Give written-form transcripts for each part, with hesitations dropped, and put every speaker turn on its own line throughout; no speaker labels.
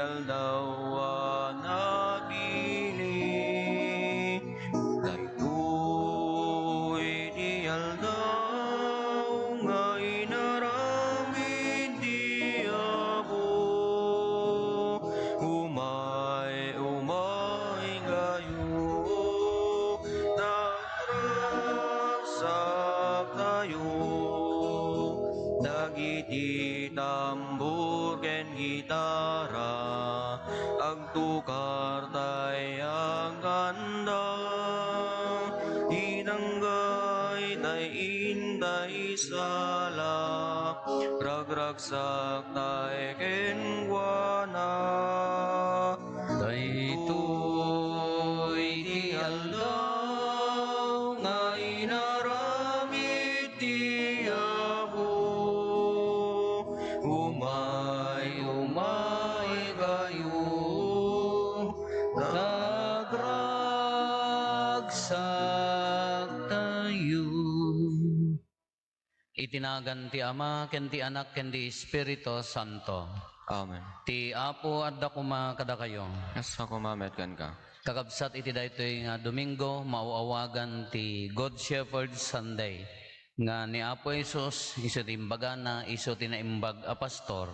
aldaw nabili, daytoy di aldaw nga inaramid di abo. Umay gayo, nagragsak tayo, dagiti tambur ken gitara, agtukar tayang ganda, inanggay tay inday sala, ragragsak tay ken guana. Daytoy di aldaw nga inaramid di abo. Umay gayo, nagragsak tayo.
Itinagan ti Ama, ken ti Anak, ken ti Espiritu Santo.
Amen.
Ti Apo adda kuma kada kayo.
Asa ko mametkan ka.
Kakabsat iti daytoy nga Domingo mauawagan ti Good Shepherd Sunday. Nga ni Apo Jesus iso ti imbagana, iso ti naimbag a pastor.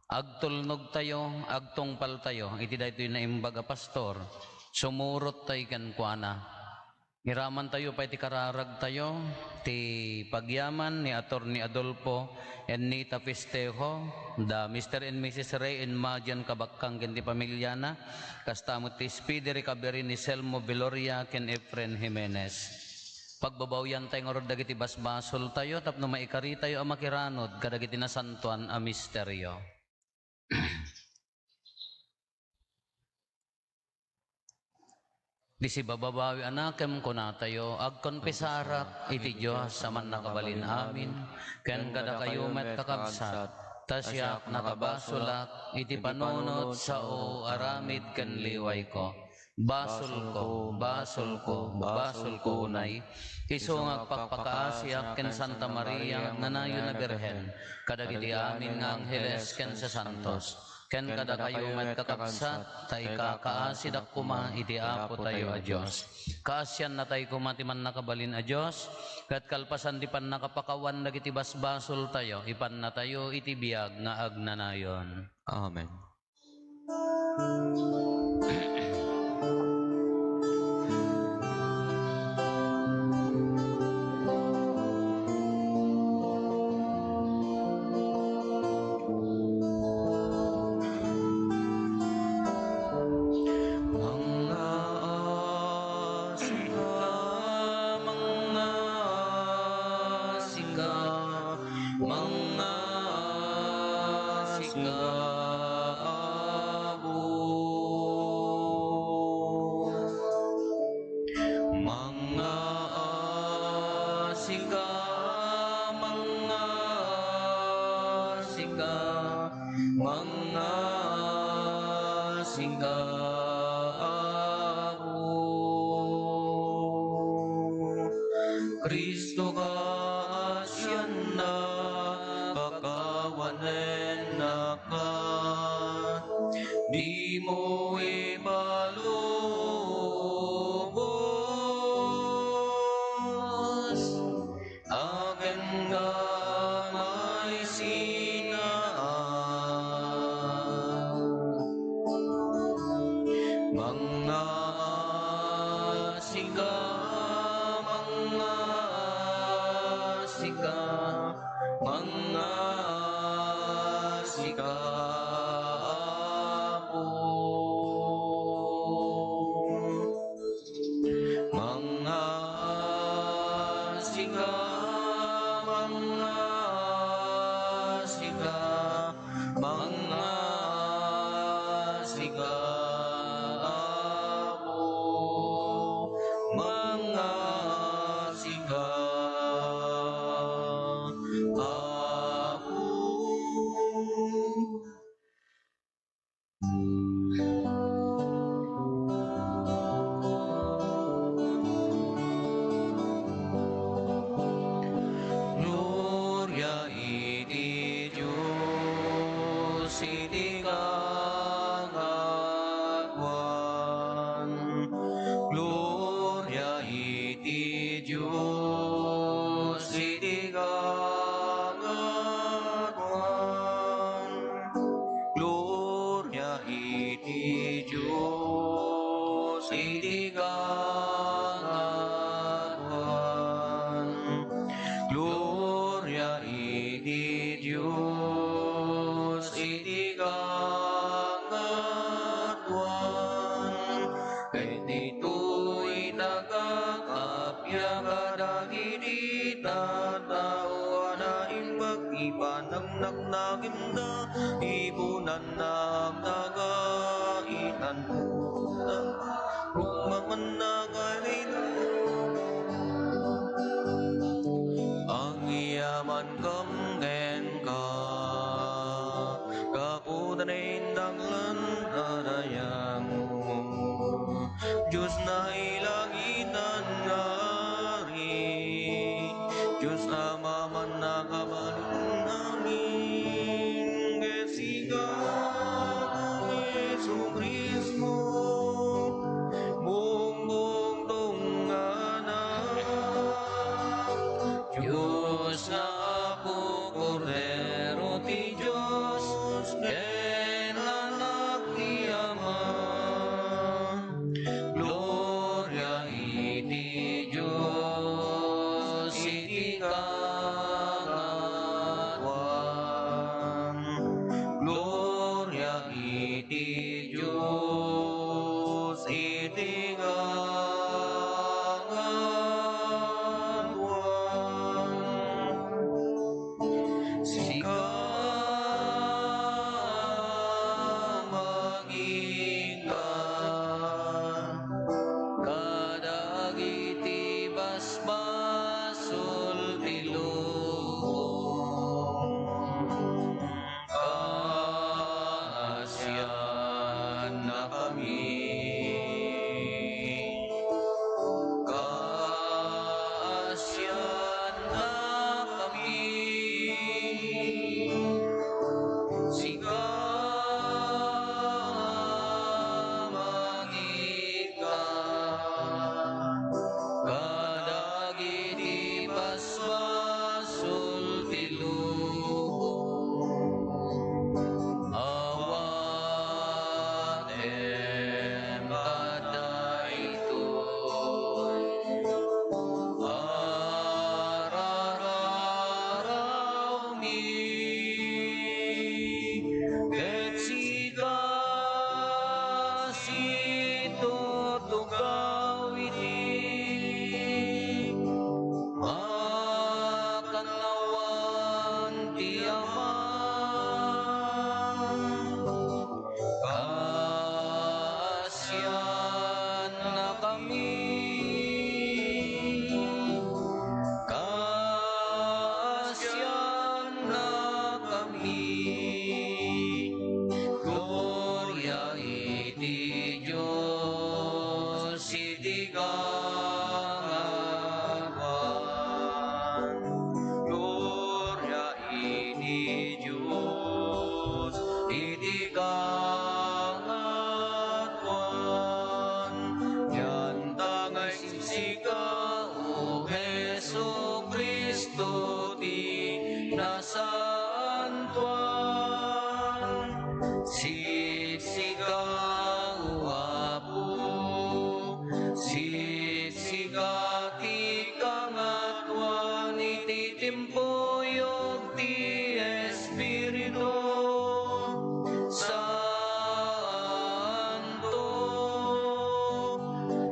Agtulnog tayo, agtungpal tayo, iti daytoy naimbag a pastor. Sumurot tayo kankwana. Ngiraman tayo pa iti kararag tayo, ti pagyaman ni Attorney Adolfo and Nita Festejo, the Mr. and Mrs. Ray and Majan Kabakkang ken ti pamilyana, kastamot ti speedy recovery ni Selmo Veloria ken Efren Jimenez. Pagbabawyan tayo ngorod dagiti basbasol tayo, tapno maikari tayo ang makiranod, kadagiti nasantuan a misteryo. Di si bababawi anakem kunatayo, agkonpesarak iti Diyos sa man nakabalin amin, ken kada kayo met kakabsat, tasyak nakabasulak, iti panunot sa o aramid ken liway ko. Basol ko unay, iso ngagpakpakaasyak ken Santa Maria nganayo na Birhen, kadagiti amin nga angheles ken sa santos. Ken kada kayo met kakabsat, tay kakaasid kuma iti Apo tayo a Diyos. Kaasyan na tayo kumatiman nakabalin a Diyos, kat kalpasan di pan nakapakawan dagiti basbasol tayo, ipan na tayo iti biyag nga agnanayon.
Amen. Kristo kasyan na pakawanen na ka, di mo ibalubos, akin nga may sinaan, mga Gloria iti Diyos iti iti Diyos, iti kangatuan. Gloria iti Diyos, iti kangatuan. Kahit ito'y nagkakapya kadagiti tatawa na imbag ipanagnak na gimda ibunan na nagaitan rukmaman na kailan ang iyaman kamgen ka kaputan ay indanglan adayang Diyos na ilagitan ngari Diyos na maman na kabalin namin Gesika Yesu Kristo buong tunganan Diyos na ako Cordero ti Diyos ken anak ti Ama Gloria iti Diyos iti kangatuan Gloria iti Diyos iti kangatuan Sika magikan kadagiti basbasul ti lubong kaasyan na kami kaasyan na kami Sika magikan kadagiti basbasul ti lubong awatem kadaytoy arararaw mi ket sika situtugaw iti makanawan ti Ama kaasyan na kami kaasyan na kami Gloria iti Diyos iti kangatuan Gloria iti Diyos iti kangatuan Yan tangay sinsika o Hesu Kristo ti nasantuan Sisiga uapu Sisiga ti kangatuan iti timpuyog ti Espiritu Santo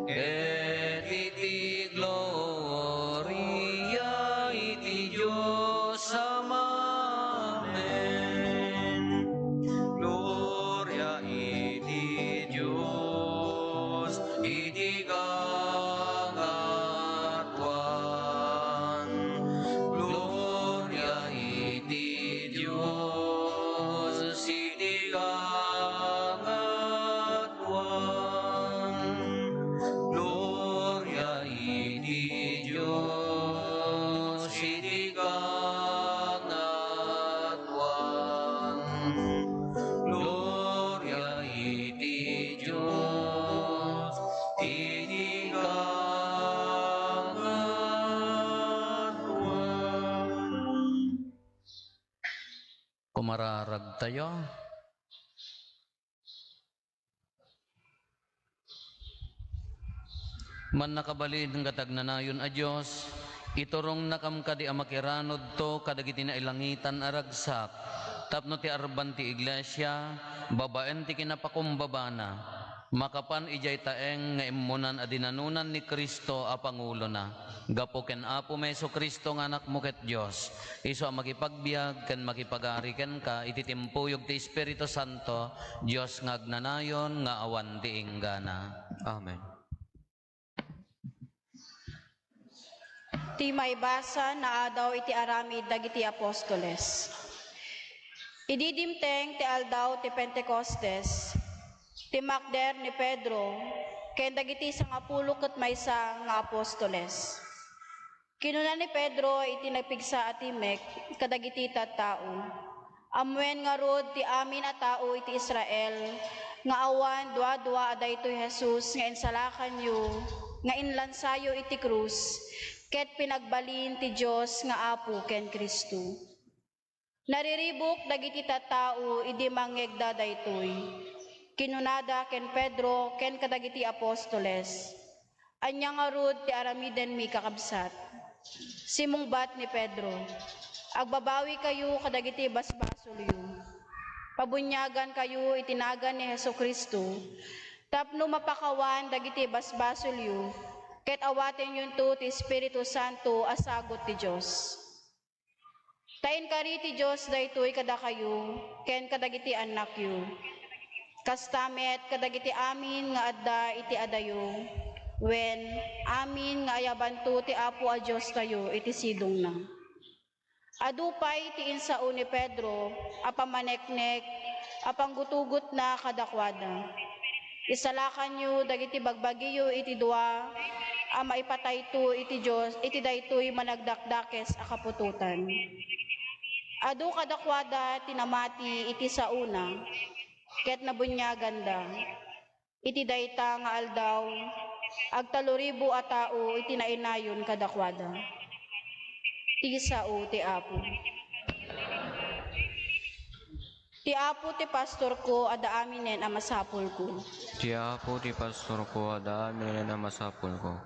et iti gloria iti Diyos Amen Gloria iti Diyos iti kangatuan Gloria iti Diyos iti kangatuan Gloria iti Diyos iti kangatuan Gloria iti Diyos iti kangatuan
Kumararag tayo. Man nakabalin ng katagnanayon a Diyos, iturong nakam kadi amakiranod to kadagiti na ilangitan aragsak, tapno ti arban ti iglesia, babaen ti kinapakumbabana, makapan ijay taeng nga imunan adinanunan ni Kristo a Pangulo na, gapo ken Apo Meso Kristo nga anak mo ket Diyos, iso a makipagbiag ken makipagari ken ka, ititimpuyog ti Espiritu Santo, Diyos nga agnanayon nga awan ti inggana. Amen.
Ti maibasa na adaw iti aramid dagiti apostoles. Ididimteng ti aldaw ti Pentecostes, ti makder ni Pedro, ken dagiti sangapulo ket maysa nga apostoles. Kinuna ni Pedro iti nagpigsa at timek kadagiti tattao. Amwen nga rod ti amin a tao iti Israel, nga awan dua-dua adaytoy Jesus nga insalakan yu, nga inlansayo iti krus, ket pinagbalin ti Dios nga Apo ken Kristo. Nariribok dagiti tattao idi mangegda daytoy. Kinunada ken Pedro ken kadagiti apostoles. Anya nga rod ti aramiden mi kakabsat. Simungbat ni Pedro, agbabawi kayo kadagiti basbasol yu. Pabunyagan kayo itinagan ni Hesukristo, tapno mapakawan dagiti basbasol yu, ket awaten yun to ti Espiritu Santo asagot ti Diyos. Tain kari ti Diyos daytoy kada kayo, ken kadagiti anak yu. Kastamet kadagiti amin nga adda iti adayo, wen amin nga ayabanto ti Apo a Diyos kayo iti sidong na. Adupay ti insao ni Pedro, apamaneknek, apanggutugot na kadakwada. Isalakan yu dagiti bagbagiyo iti dua, ama ipatay to iti Diyos, iti daytoy managdakdakes a kapututan. Adu kadakwada tinamati iti sauna, ket nabunyaganda. Iti dayta nga aldaw, agtaluribo a tao iti nainayon kadakwada. Ti sao ti Apo. Ti Apo ti pastor ko ada aminen a masapol ko.
Ti Apo ti pastor ko ada aminen a masapol ko.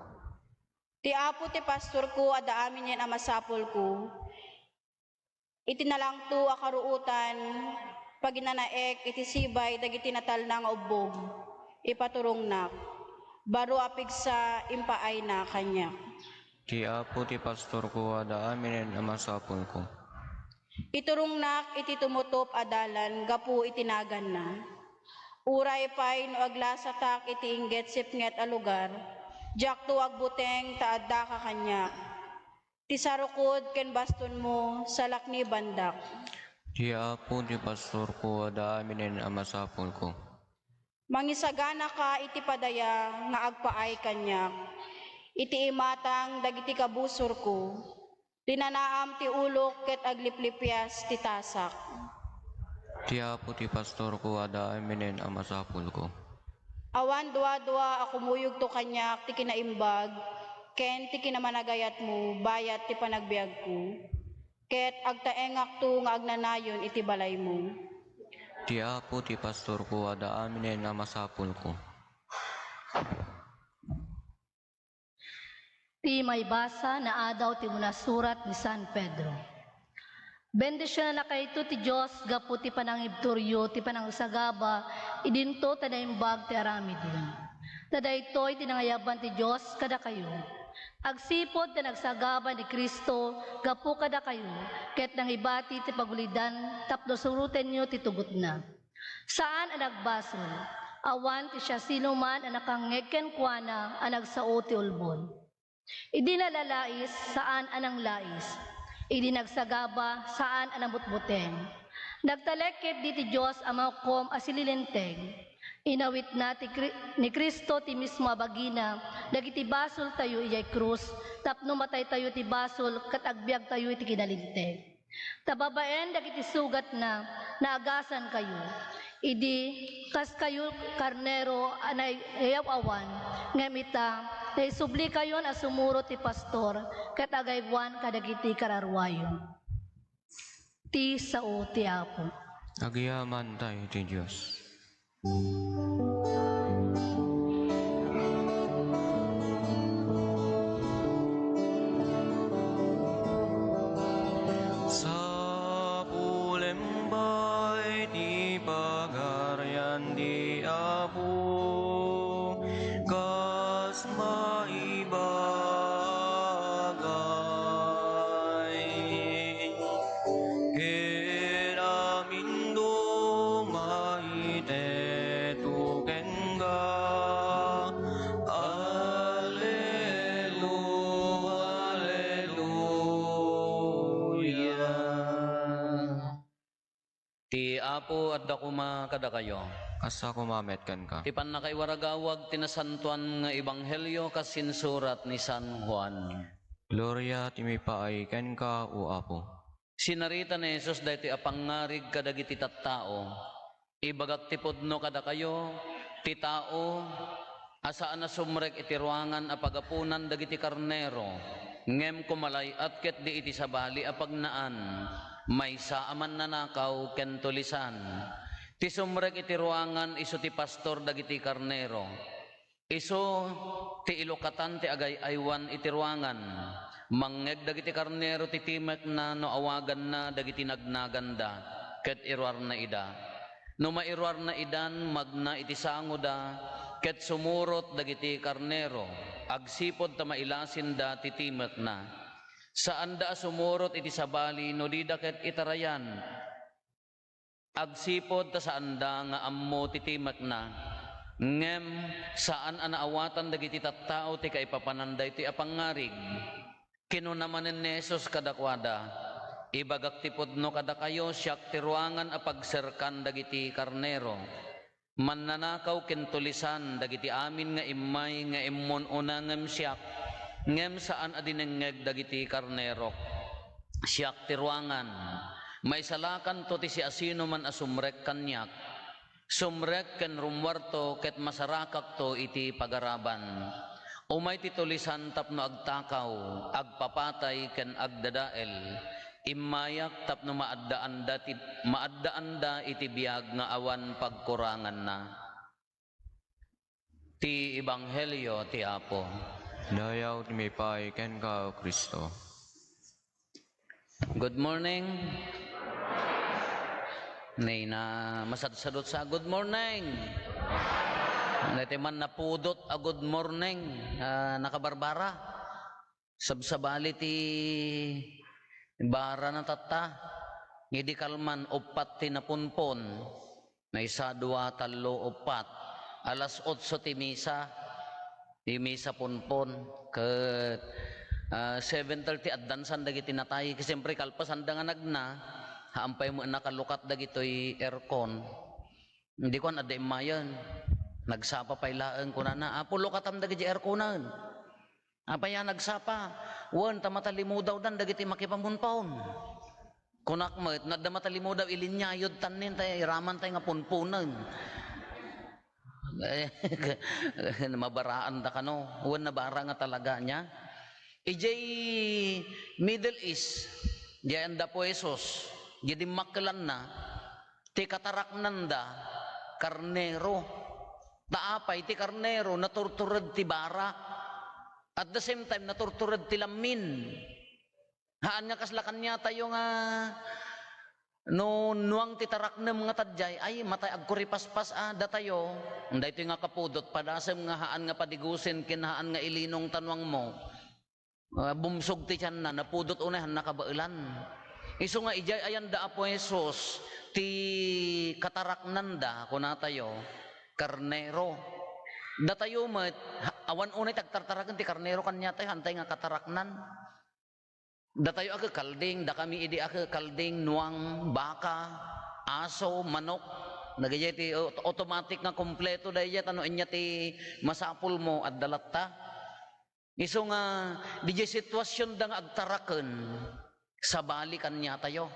Ti Apo ti pastor ko ada aminen a masapol ko. Itinalang to a karuutan paginanaek iti sibay dagiti natal na nga ubog. Ipaturong nak. Baro apigsa impaay na kanya.
Ti Apo ti pastor ko ada aminen a masapol ko.
Iturong nak iti tumutop adalan gapu itinagan na. Uray pay no aglasatak iti inget sipnget a lugar, jak to agbuteng taadda ka kanya. Ti sarukod ken baston mo salak ni bandak.
Ti Apo ti pastor ko ada aminen a masapol ko.
Mangisagana ka iti padaya nga agpaay kanyak. Iti imatang dagiti kabusor ko. Tinanaam ti ulok ket agliplipyas ti tasak.
Ti Apo ti pastor ko ada aminen a masapol ko.
Awan dua-dua akumuyog to kanyak ti kinaimbag, ken ti kinamanagayat mo bayat ti panagbiag ko. Ket agtaengak to nga agnanayon iti balay mo.
Ti Apo ti pastor ko ada aminen a masapol ko.
Ti may basa na adaw ti munasurat ni San Pedro. Bendisyon na kayto ti Diyos gapu ti panangibturyo ti panangsagaba idinto tadaimbag ti aramidin. Tadaytoy ti nangayaban ti Diyos kada kayo. Agsipod na nagsagaba ni Kristo gapu kada kayo ket nangibati ti pagulidan tapno suruten nyo ti tugot na. Saan ang nagbasol? Awan ti siya sino man ang nakangeken kuana ang nagsao ti ulbon. Idi nalalais, saan anang lais? Idi nagsagaba, saan anang butbuteng? Nagtalekit di ti Diyos amakom asililinteng. Inawit na ni Kristo ti mismo abagina, dagiti basol tayo iyay krus, tapno matay tayo ti basol, kat agbiag tayo iti kinalinteng. Tababaen dagiti sugat na, naagasan kayo. Idi kas kayo karnero anay awan ngamita naisubli kayon as sumuro ti pastor ket agaywan kadagiti kararwayon. Ti sao ti Apo.
Agyaman tayo ti Diyos. asapu kas maibagay keramindo maitetuken ka
Ti Apo at dakuma kada kayo.
asa kumametkan ka.
Ti panakaiwaragawag tinasantuan nga ebanghelyo kasinsurat ni San Juan.
Gloria timi paay ken ka o Apo.
Sinarita ni Jesus dahiti apangarig kadagiti tattao. Ibagak ti pudno kada kayo, ti tao, asaan na sumrek iti ruangan a pagapunan dagiti karnero. Ngem kumalay at ket di iti sabali a pagnaan. May saaman nanakaw ken tulisan. Ti sumrek iti ruangan iso ti pastor dagiti karnero. Iso ti ilokatan ti agay aywan iti ruangan. Mangeg dagiti karnero ti timek na no awagan na dagiti nagnaganda ket irwar na ida. No mairwar na idan magna iti sango da ket sumurot dagiti karnero. Agsipod ta mailasin da ti timek na. Saan da sumurot iti sabali no di daket itarayan. Agsipod ta saan da nga ammo ti timek na. Ngem saan anaawatan dagiti tattao ti kaipapananday ti apangarig. Kinunamanen ni Jesus kadakwada. Ibagak ti pudno kada kayo siyak ti ruangan a pagserkan dagiti karnero. Mannanakaw kentulisan dagiti amin nga imay nga immon unangem siyak. Ngem saan adinengeg dagiti karnero. Siyak ti ruangan. May salakan to ti si asino man asumrek kanyak. Sumrek ken rumwarto ket masarakak to iti pagaraban. Umay ti tulisan tapno agtakaw, agpapatay ken agdadael. Imayak tapno maaddaanda iti biag nga awan pagkurangan na. Ti ebanghelyo ti Apo.
Dayaw timi paay ken ka o Kristo.
Good morning. Nay na masadsadot sa good morning. Nati man napudot a good morning nakabarbara. Sabsabali ti bara na tata. Ngidi kalman upat ti napunpon. Na isa, dua, talo, upat. Alas 8 ti misa. Ti misa punpon. Ket 7:30 at dansan dagiti natay. Kasi siyempre kalpasan da nga nagna. Haampay mo nakalukat dagitoy aircon. Hindi ko na mayan. Nagsapa pay laeng ko na apo lukatam dagiti airconan. Apaya nagsapa. Wan tamatalimudaw dan dagiti makipamunpaon. Kunak met nadda matalimudaw ilinyayod tanin tay raman tay nga punpunan. Mabaraan da kano. Wan nabara nga talaga niya. Ijay Middle East. Diyan da po Jesus. Jadi maklan na. Ti kataraknan da. Karnero. Taapay ti karnero. Naturturad ti bara. At the same time naturturad ti lamin. Haan nga kaslakan niya tayo nga no nuang titaraknem nga tadjay ay matay agkuripaspas datayo. Daytoy nga kapudot padasem nga haan nga padigusin kinhaan nga ilinong tanwang mo. Bumsog ti tiyan na napudot unahan nakabailan. Iso nga ijay ayan da Apo Jesus ti kataraknan da kunatayo karnero. Datayo met awan unay tagtartaraken ti karnero kanya tay hantay nga kataraknan. Datayo aga kalding da kami idi aga kalding nuang baka, aso, manok. Nagayay ti automatic nga kompleto dayay ano inya ti masapul mo at dalatta. Iso nga di sitwasyon da nga agtaraken sa balikan niya tayo.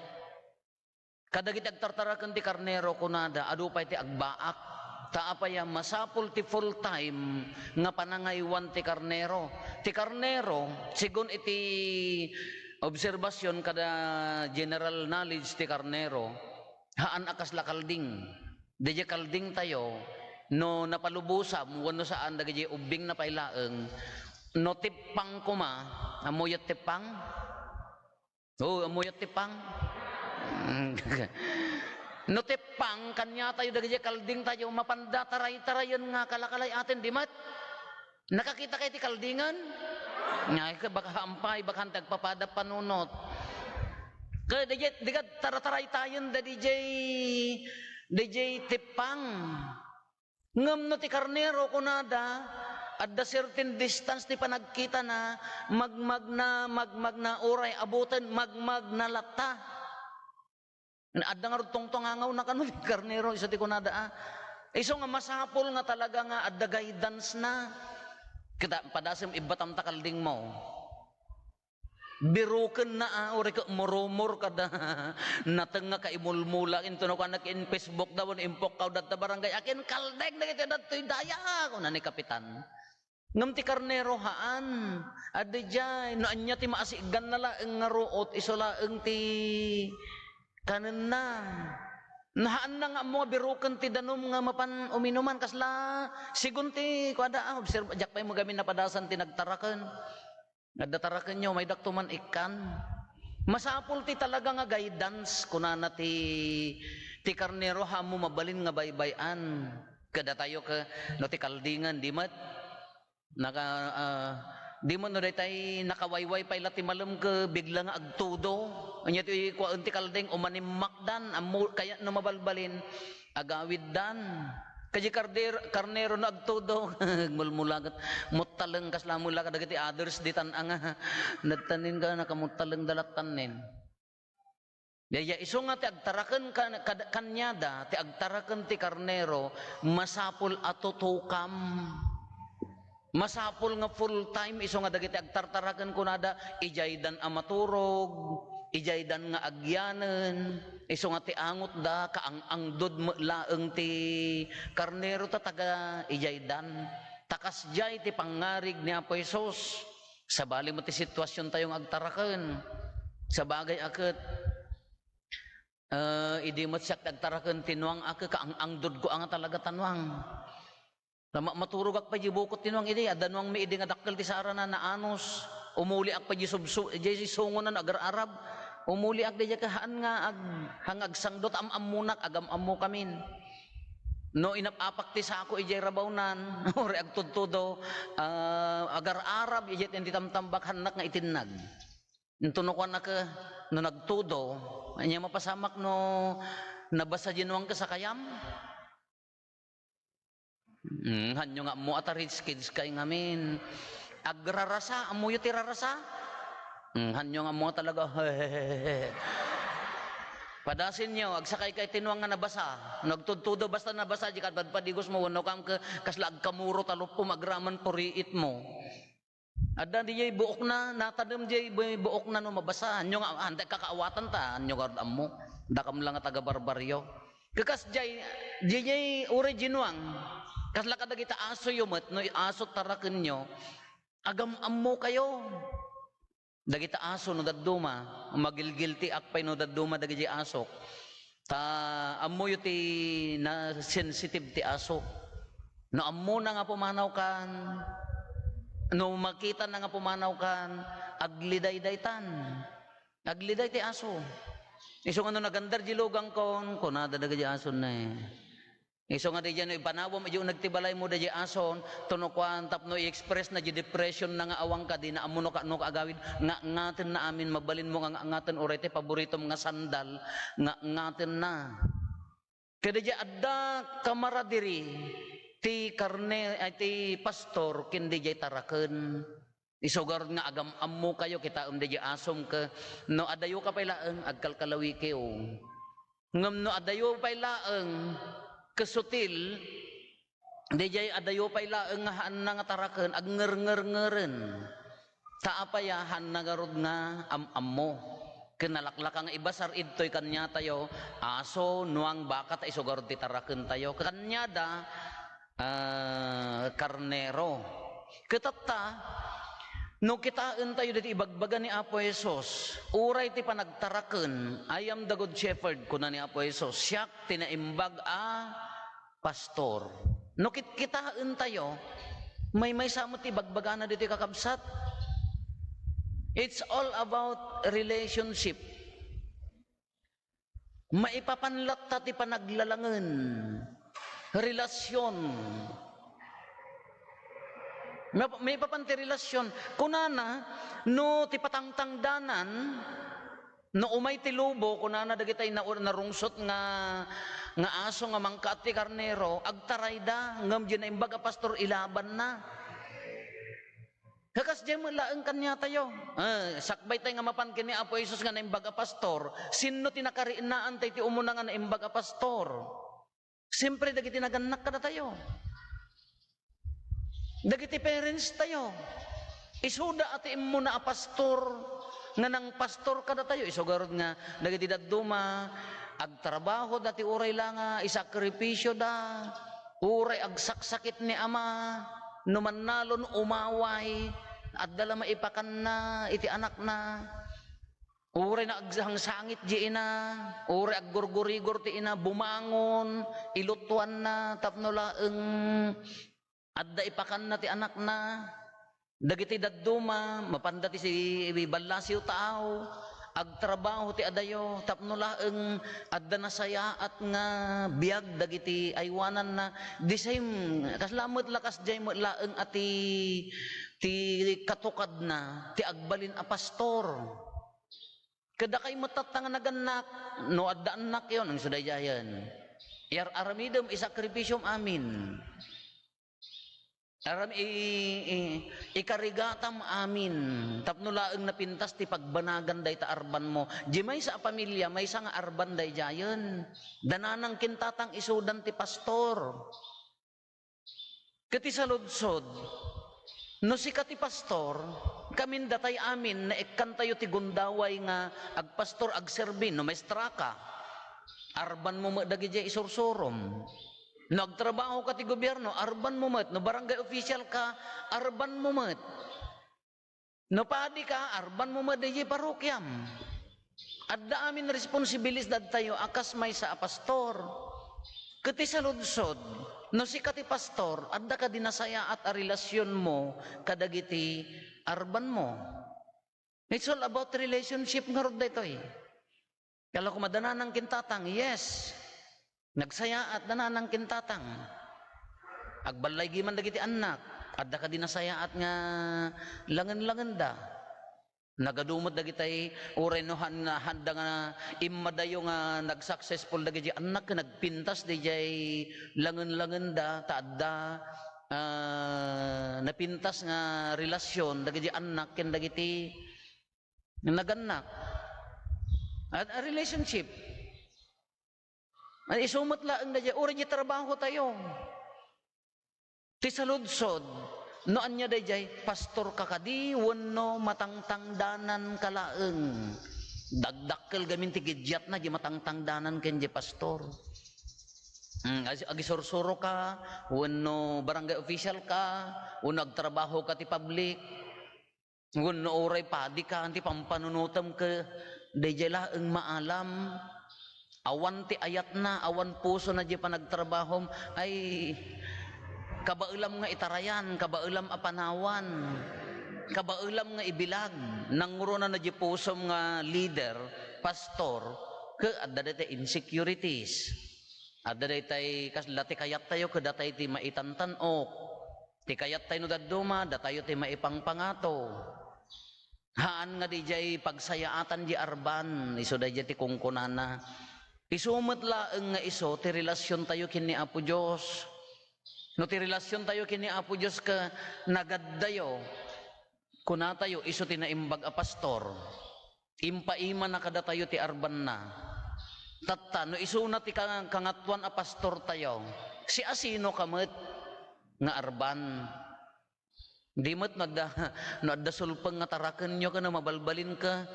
Kadagiti agtartaraken ti karnero kunada adu pay ti agbaak. Taapaya masapul ti full time nga panangaywan ti karnero. Ti karnero sigon iti obserbasyon kada general knowledge ti karnero haan akas la kalding. Deje kalding tayo no napalubusam wano saan dagiti ubing na pailaeng no tipang kuma amuyat tipang. Oh, amuyat tipang. No tepang kanya tayo dagiti kalding tayo mapanda taray-tarayon nga kalakalay atin di mat. Nakakita kayo ti kaldingan? Nga baka hampay baka tagpapada panunot. Kaya di ka tarataray tayon da DJ tepang. Ngam no ti karnero kunada at the certain distance ti panagkita na magmag na oray abutan magmag na lata. Adda nga tongtong angaw na kanu karnero iso ti kunada iso nga masapol nga talaga nga adda guidance na kita padasim ibatam takalding mo biruken na ori ka murumur kada nateng nga kaimulmula into no kanak in Facebook daw impok kaw dat barangay akin kaldeng na kita datoy daya ko na ni kapitan ngam ti karnero haan adda jay no anya ti maasigan na laeng nga ruot iso laeng ti kanan na nahaan na nga mga birukan ti danom nga mapan uminuman kasla sigunti kuada observe jak pay mo gamin na padasan ti nagtaraken nagdataraken nyo may daktuman ikan masapul ti talaga nga guidance kunana ti karnero hamo mabalin nga baybayan kada tayo ka no ti kaldingan di mat naka di mo no day nakawayway pa ilati malam ke bigla nga agtudo anya ti kuan ti kaldeng umanimmakdan kaya no mabalbalin agawid dan kaji karnero no agtudo mulmulagat mutaleng kasla mula kadagiti others ditan anga nagtanin ka nakamutalang dalatanin yaya iso nga ti agtaraken kanyada ti agtaraken ti karnero masapul atutukam masapul nga full time iso nga dagiti agtartaraken kunada ijaydan amaturog ijaydan nga agyanen iso nga ti angot da kaangangdod laeng ti karnero taga ijaydan takas jay ti pangarig ni Apo Hesus sa bali mo ti sitwasyon tayong agtaraken sa bagay aket idi mo siya agtaraken tinuang ake kaangangdod ko ang talaga tanwang maturog ak pa di bukot tinuang ide adanuang may ide nga dakkel ti sarana na anos umuli ak pa di subsu di sungonan agar arab umuli ak di kahaan nga hangag sangdot amunak agam ammo kamin no inapapak ti sako ijay rabawnan ori agtudtudo agar arab ijay ti tamtambak hanak nga itinag intunukan na ka no nagtudo anya mapasamak no nabasa jinuang ka sa kayam hanyo nga mo atarits kids kay ngamin agrarasa amo yu tirarasa hanyo nga mo talaga padasin nyo agsakay kay tinuang nga nabasa nagtudtudo basta nabasa di kadbad padigos mo wano kam kaslag kamuro talop magraman puriit mo ada di jay buok na natadem jay buok na no mabasa hanyo nga anday kakaawatan ta hanyo nga amo dakam lang nga taga barbaryo kakas jay originuang kasla kadagita aso yumet no aso taraken nyo agam ammo kayo dagita aso no dadduma magilgil ti akpay no dadduma dagiti asok ta ammo yu ti na sensitive ti aso no ammo na nga pumanaw kan no makita na nga pumanaw kan agliday ti aso iso nga no nagandar jilugang kon kunada dagiti aso na iso nga di dyan ipanawam yung nagtibalay mo da di ason tunukwan tapno i-express na di depression na nga awang ka di na amuno ka no kaagawid nga ngaten na amin mabalin mo nga ngaten orete paborito nga sandal nga ngaten na kada di adda kamaradiri ti karne ay ti pastor kindi di taraken isugar nga agam ammo kayo kita di asom ka no adayo ka pay laeng agkalkalawi kayo ngam no adayo pay laeng kesutil dijay adayo pay laeng nga haan nga taraken ag ngeren taapayahan nagarod nga ammo kinalaklak nga ibasar idtoy kanya tayo aso nuang baka ta isugarod ti taraken tayo kanyada karnero kitatta no kitaan tayo diti ibagbaga ni Apo Hesus uray ti panagtaraken I am the good shepherd kuna ni Apo Hesus siyak tinaimbag pastor no kitaan tayo may samot ti bagbaga na diti kakabsat it's all about relationship Maipapanlat ta ti panaglalangen, relasyon. May papanti relasyon. Kunana, no ti patangtangdanan, no umay ti lubo, kunana dagitay narungsot nga aso nga mangkat ti karnero, agtaray da, ngam dyan na imbaga pastor ilaban na. Kakas dyan mo laeng kanya tayo. Sakbay tayo nga mapankin ni Apo Jesus nga na imbaga pastor, sino tinakariinaan tayo ti umuna nga na imbaga pastor? Siyempre dagiti naganak ka na tayo. Dagiti parents tayo. Isuda ati mo na pastor, nga nang pastor kada tayo. Isugarod nga, dagiti daduma, agtrabaho dati uray lang nga, isakripisyo da, uray agsaksakit ni ama, numanalon umaway, at dala maipakan na, iti anak na, uray na agsangit di ina, uray aggurgurigor ti ina, bumangon, ilutuan na, tapno laeng, adda ipakan na ti anak na, dagiti dadduma, mapandati si balasiw tao, agtrabaho ti adayo, tapno laeng adda nasaya at nga biag dagiti aywanan na, the same, kaslamot lakas jay mo laeng ati ti katukad na, ti agbalin a pastor. Kada kay matatang naganak, no adda anak yon ang sudayayan. Aramidem isakripisyum amin. Ikarigatam amin. Tapno laeng napintas ti pagbanagan day ta arban mo. Di may sa pamilya, may sa nga arban day jayan. Dananang kintatang isudan ti pastor. Kati sa ludsod, no si kati pastor, kamin datay amin na ikkan tayo ti gundaway nga agpastor agserbin, no maestra ka. Arban mo dagi jay isursurom. Nagtrabaho ka ti gobyerno, arban mo met. No barangay official ka, arban mo met. No padi ka, arban mo met di parokyam. Adda amin responsibilidad tayo, akas may sa pastor. Kati sa ludsod, no si kati pastor, adda ka dinasaya at a relasyon mo, kadagiti arban mo. It's all about relationship nga rod dito eh. Kala ko madananang kintatang, yes. Nagsaya at dananang kintatang. Agbalay giman dagiti anak, adda ka dinasaya at nga langan-langan da. Nagadumot dagitay uray no handa nga immadayo nga nagsuccessful dagiti anak nga nagpintas dijay langan-langan da taadda napintas nga relasyon dagiti anak ken dagiti naganak. At a relationship ay isumot laeng na dyan, uri niya trabaho tayo. Ti saludsod, no anya da dyan, pastor kakadi, wano matangtangdanan kalaeng. Dagdakkel gamin ti gidyat na, di matangtangdanan ken di pastor. Agisursuro ka, wano barangay official ka, wano agtrabaho ka ti public, wano oray padi ka, anti pampanunutam ka, da dyan laeng maalam. Awan ti ayat na, awan puso na di pa nagtrabahom, ay kabailam nga itarayan, kabailam apanawan, kabailam nga ibilag, nanguro na di pusom nga leader, pastor, ke adda dati insecurities, adda dati kaslati kayat tayo, kadatay ti maitantan ok, ti kayat tayo no daduma, datayo ti maipangpangato, haan nga di jay pagsayaatan di arban, iso da ti kungkunana, isumot laeng nga iso, ti relasyon tayo kini Apo Diyos. No ti relasyon tayo kini Apo Diyos ka nagaddayo, kuna tayo iso ti naimbag a pastor, impaima na kada tayo ti arban na. Tatta, no iso na ti kangatwan a pastor tayo, si asino kamet nga arban. Di mo't no adda sulpeng nga taraken nyo ka na mabalbalin ka,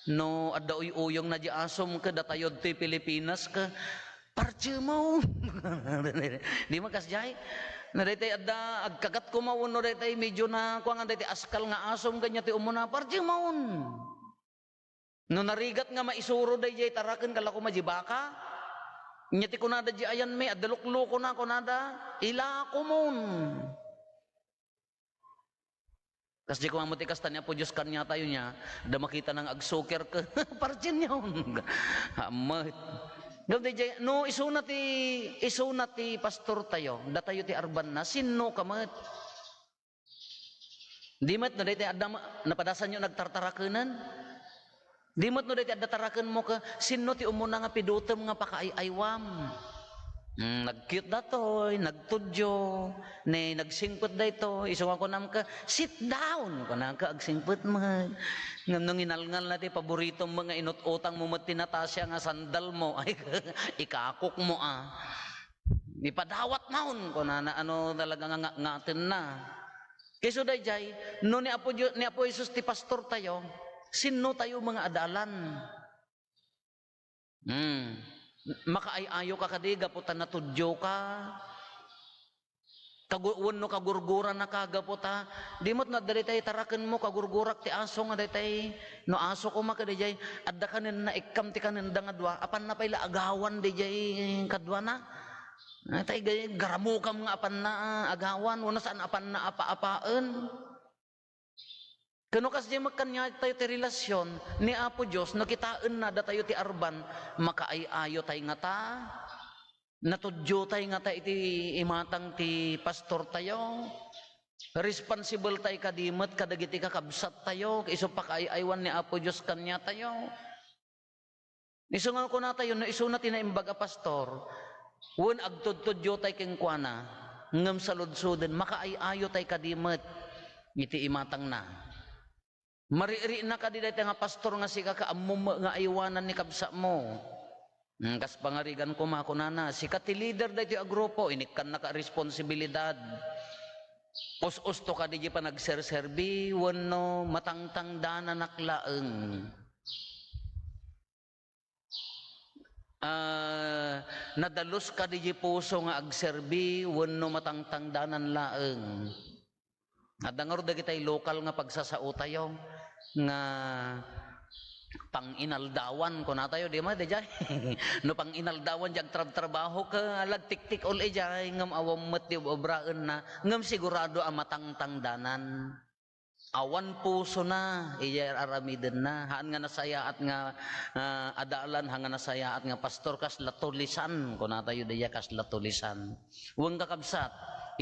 no adda uyong na di asom ka datayod ti Pilipinas ka parche mo di makasjay na daytay adda agkagat ko mawon no daytay medyo na kuang daytay askal nga asom kanya ti umuna parche mawon no narigat nga maisuro dayjay taraken kala ko majibaka nya ti kunada di ayan me adalukluko na kunada ila ko mon. Kas di ko mamutikas tanya po Diyos kanya tayo niya, da makita ng agsuker ka, parchin yun. Hamad. Gawdi no isuna ti pastor tayo, datayo ti arban na sino kamat. Di mat no dayta adda napadasan nyo nagtartarakenan. Di mat no dayta adda taraken mo ka sino ti umuna nga pidutem nga pakaayaywam. Nag-cute datoy, nagtudyo, nagsingput dayto, iso nga ko nam ka, sit down, ko na ka, agsingput mo. Nung inalngal natin, paborito mga inut-utang mo matinatasya nga sandal mo, ay ikakok mo Ipadawat maun, ko na ano talaga nga ngatin na. Kayso dayjay, no ni Apo Jesus ti pastor tayo, sino tayo mga adalan? Makaayayo ka kadiga puta natudyo ka no kagurguran na kagaputa di mo't na dalitay taraken mo kagurgurak ti aso nga dalitay no aso ko makadijay adda kanin na ikam ti kanin da nga dua apan na payla agawan dijay kadwa na tay garamukam nga apan na agawan wano saan apan na apa-apaan. Kano kas di magkanya tayo ti relasyon ni Apo Diyos, nakitaan na da tayo ti arban, makaayayo tayo nga ta, natudyo tayo nga ta iti imatang ti pastor tayo, responsible tayo kadimot, kadagiti kakabsat tayo, iso pakaayaywan ni Apo Diyos kanya tayo. Iso nga ko na tayo, na iso na tinaimbag a pastor, wen agtudtudyo tayo kengkwana, ngam saludsuden, makaayayo tayo kadimot, iti imatang na. Mariri na ka di nga pastor nga sika ka ammo nga aywanan ni kabsa mo. Kas pangarigan ko makunana, sika ti leader dito a grupo, inikan na ka responsibilidad. Us-usto ka di pa nagserserbi, wano matangtang dana naklaeng. Nadalos ka di puso nga agserbi, wano matangtang danan laeng. At nga rin kita'y lokal nga pagsasao tayo nga pang-inaldawan ko na tayo, di ma, di jay? No pang-inaldawan, jag trabaho ka, lagtik-tik uli jay, ngam awamot di obraan na, ngam sigurado ang matangtang danan. Awan puso na, iya aramiden na, haan nga nasaya at nga adalan, haan nga nasaya at nga pastor, kas latulisan, ko na tayo di kas latulisan. Huwag kakabsat,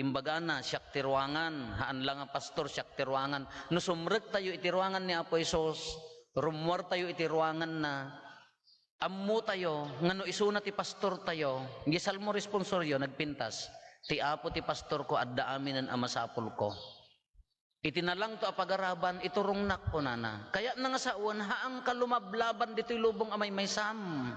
imbaga na, siyak tiruangan, haan lang ang pastor, siyak tiruangan. No sumrek tayo itiruangan ni Apo Isos, rumwar tayo itiruangan na, ammo tayo, nga no isuna ti pastor tayo, gisal mo responsoryo, nagpintas, ti Apo ti pastor ko, adda aminan amasapol ko. Itinalang to apagaraban, iturong nak ko nana. Kaya na nga sa uwan, haang kalumablaban dito'y lubong amay may sam.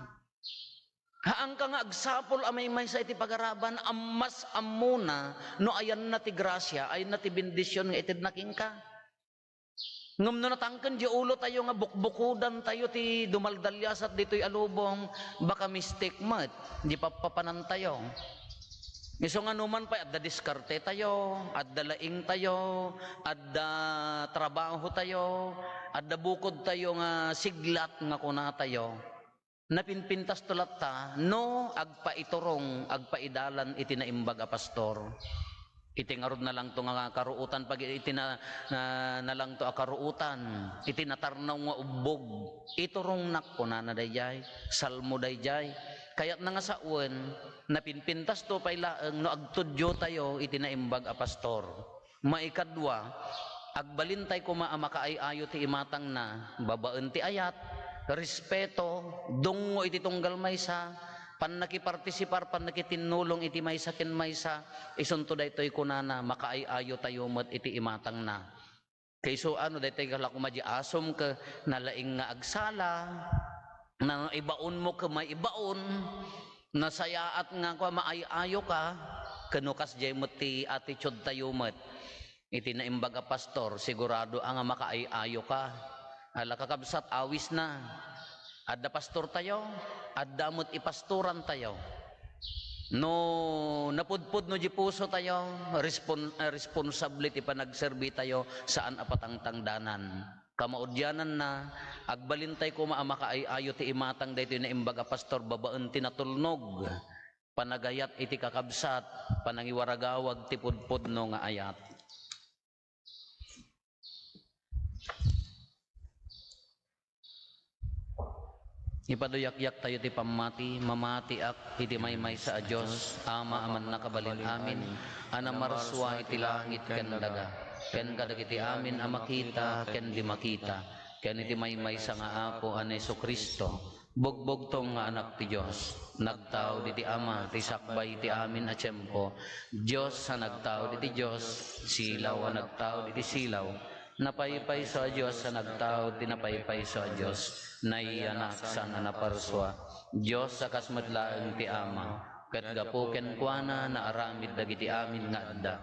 Haang ka nga agsapol amay may sa iti pagaraban, ammas amuna, no ayan na ti grasya, ay na ti bendisyon nga itid naking ka. Ngam no natangkan di ulo tayo nga bukbukudan tayo ti dumaldalyasat dito'y alubong, baka mistake mat, di papapanan tayo. Iso nga numan pa, adda diskarte tayo, adda laing tayo, adda trabaho tayo, adda bukod tayo nga siglat nga kuna tayo. Napinpintas tulat ta, no agpaiturong, agpaidalan iti naimbag a pastor. Iti ngarod na lang to nga karuutan, pag iti na lang to a karuutan, iti natarnaw nga ubog, iturong nak kuna na dayjay, salmo dayjay. Kaya't na nga sa uwan, napinpintas to pay laeng no agtudyo tayo iti naimbag a pastor. Maikadwa, agbalintay ko makaayayo ti imatang na, babaan ti ayat, respeto, dungo iti tunggal maysa, pan nakipartisipar, pan nakitinulong iti maysa ken maysa, isunto daytoy kunana, makaayayo tayo met iti imatang na. Kayso ano, daytoy kalakumadya asom ka, nalaing nga agsala, na ibaon mo ka may ibaon, nasayaat nga ko maayayo ka, kanukas jay mo ti attitude tayo met. Iti naimbaga pastor, sigurado ang makaayayo ka. Ala kakabsat, awis na. Adda pastor tayo, adda mo't ipastoran tayo. No napudpud no di puso tayo, responsibility pa nagserbi tayo saan apatangtang danan. Kamaudyanan na, agbalintay ko makaayayo ti imatang daytoy na imbaga pastor, babaan tinatulnog, panagayat iti kakabsat, panangiwaragawag ti pudpud no nga ayat. Ipaduyak-yak tayo ti pamati, mamati ak iti maymay sa Diyos, ama aman nakabalin amin, anamarswa iti langit ken daga, ken kadagiti amin amakita ken di makita, ken iti maymay sa nga apo an Jesu-Kristo, bugbog tong nga anak ti Diyos, nagtao diti ama, ti sakbay ti amin a tiyempo, Diyos sa nagtao diti Diyos, silaw a nagtao diti silaw, napaypay sa Diyos sa nagtao, tinapaypay sa Diyos, naiyanak sa naparswa, Diyos sa kasmadlaeng ti ama, ket gapo ken kuana na aramid dagiti amin nga adda.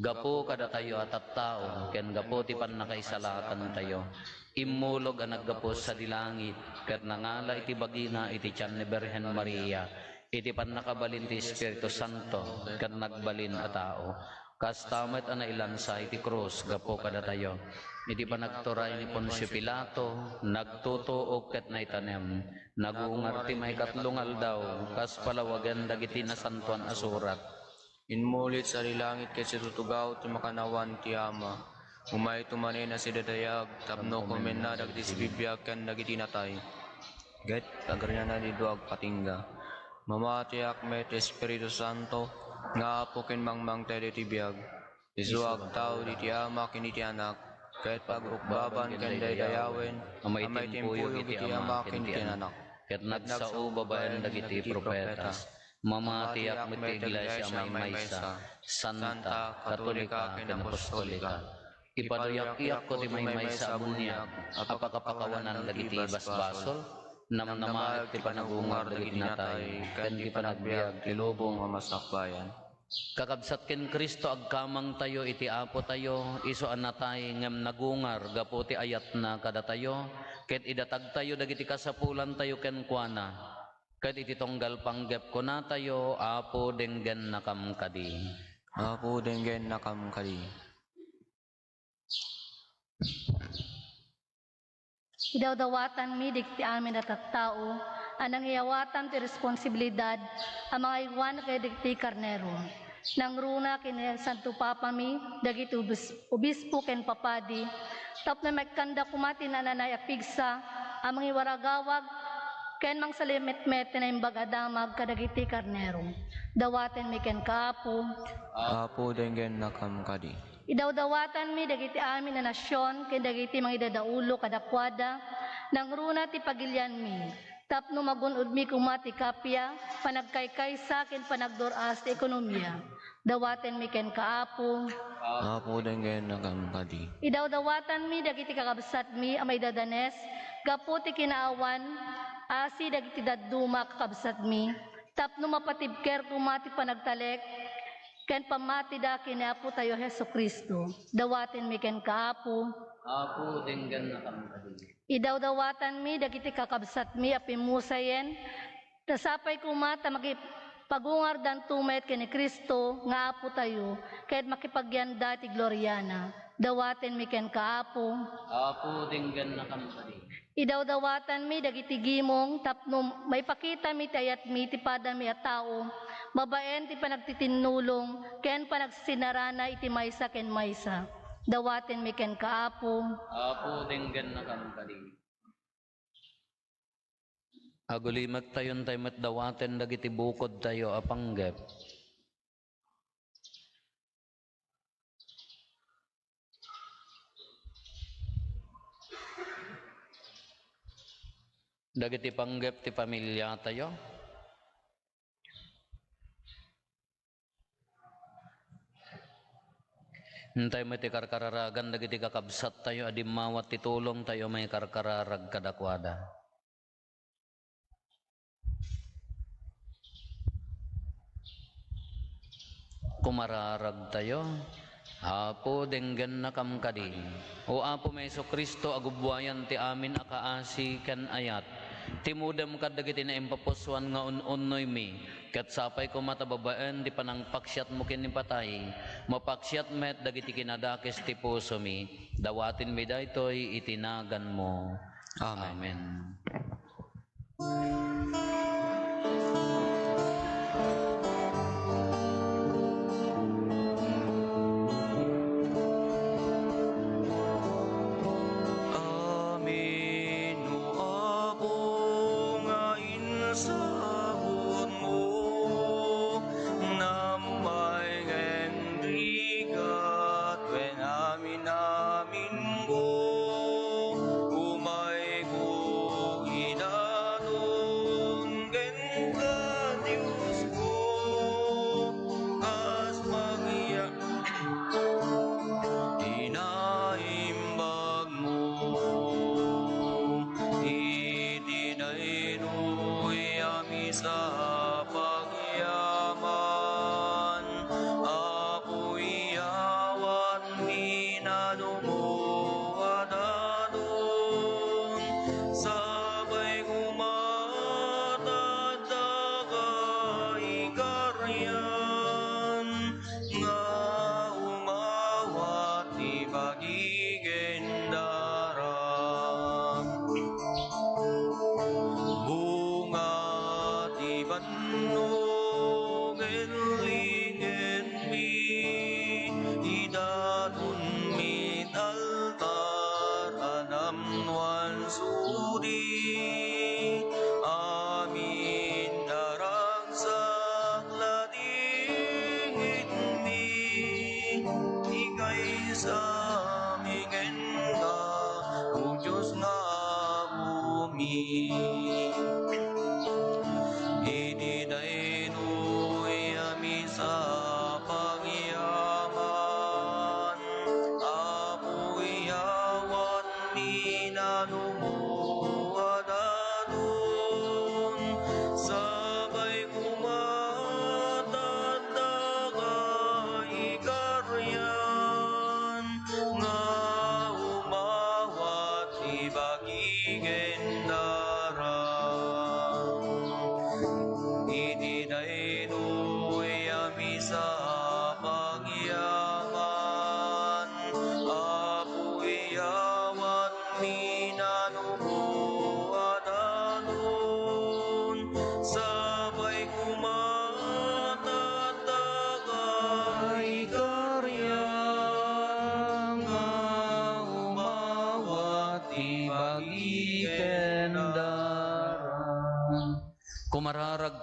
Gapo kada tayo at tao, ken gapo ti pannakaisalatan tayo. Immulog ang naggapos sa dilangit, ket nangala iti bagina iti tiyan ni Birhen Maria, iti pannakabalin ti Espiritu Santo, ket nagbalin a tao. Kastamet ana ilansa iti krus, gapo kada tayo. Iti panagturay ni Poncio Pilato, nagtutuok ket naitanem, nagungar ti may katlungal daw, kas palawagan dagiti nasantuan asurat.
Inmulit sa dilangit ket situtugaw ti makanawan ti ama. Umay tumanen na si dadayag, tapno komen na dagiti sibibiyag ken dagiti natay. Get kagaryan na di duag patingga. Mamatiak met Espiritu Santo, nga apo ken mangmang tayo ti biyag. Isuag tao di ti ama ken iti anak, ket pagrukbaban ken daydayawen, amay timpuyog iti ama ken iti anak.
Ket nagsao babaen dagiti propetas, mamatiak met ti iglesia maymaysa, santa, katolika ken apostolika. Ipaduyak-iyak ko ti maymaysa abuniak, apakapakawanan dagiti basbasol, namnamaet ti panagungar dagiti natay, ken ti panagbiag ti lubong nga masakbayan. Kakabsat ken Kristo agkamang tayo iti apo tayo, iso anatay ngem nagungar gapo ti ayat na kada tayo, ket idatag tayo dagiti kasapulan tayo ken kuana, ket iti tonggal panggep ko na tayo, apo denggen nakamkadi.
Apo denggen nakamkadi.
Idawdawatan mi digti amin at tao, anang iyawatan ti responsibilidad, ang mga iwan kay digti karnero. Nang runa kini Santo Papa mi, dagiti obispo ken papadi, tap na magkanda kumati na nanay apigsa, ang mga iwaragawag, ken mang salimet-met na imbagadamag kadagiti karnero. Dawaten mi ken kaapo,
Apo denggen nakamkadi.
idawdawatan mi dagiti amin na nasyon, ken dagiti mga idadaulo kadakwada, nang runa ti pagilyan mi, tapno magunod mi kumati kapya, panagkaykaysa ken panagdoras ti ekonomiya. Dawaten mi ken kaapo,
Apo denggen nakamkadi.
idawdawatan mi dagiti kakabsat mi amay dadanes, gapo ti kinaawan, asi dagiti dadduma kakabsat mi, tapno mapatibker kumati panagtalek, ken pamati da kinapo tayo Jesu-Kristo. Dawaten mi ken kaapo,
Apo denggen nakamkadi.
idawdawatan mi dagiti kakabsat mi apimusayen, tasapay kumata pagungar dan tumet ken ni Kristo nga apo tayo, ket makipagyanda ti gloryana. Dawaten mi ken kaapo,
Apo denggen nakamkadi.
idawdawatan mi dagiti gimong, tapno may pakita mi tayat mi ti pada mi a tao, babaen ti panagtitinulong, ken panagsinarana iti maysa ken maysa. Dawaten mi ken kaapo,
Apo denggen nakamkadi. Agulimat tayon tayo met dawaten dagiti bukod tayo apanggep. Dagiti panggep ti pamilya tayo. Hintay mo ti karkararagan dagiti kakabsat tayo, adimawat ti tulong tayo may karkararag kadakwada. Kumararag tayo, Apo denggen nakamkadi. O Apo may Jesu-Kristo agubwayan ti amin akaasi ken ayat. Timudem kadagiti na impapuswan nga unnoy mi. Ket sapay ko matababaen di panangpaksiyat mo ken ni patay. Mapaksyat met dagiti kinadakes ti puso mi. Dawatin mi daytoy itinagan mo. Amen.
Amin o Apong